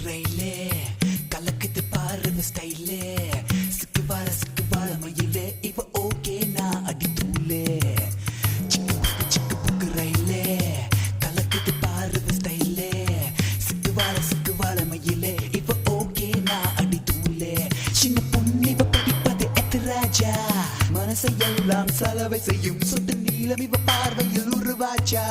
ரயிலே கலக்குது பாருங்க ஸ்டைலே சிக்கு வாழ மயிலே இவ ஓகே நான் அடி தூளே சிக்கு புக்கு ரயிலே கலக்குது பாருங்க ஸ்டைலே சிக்கு வாழ மயிலே இவ ஓகே நான் அடி தூளே சின்ன பொண்ணு இவ படிப்பது எத்திராஜா மனசை எல்லாம் செலவை செய்யும் சொட்டு நீளம் இவ பார்வையில் உருவாச்சா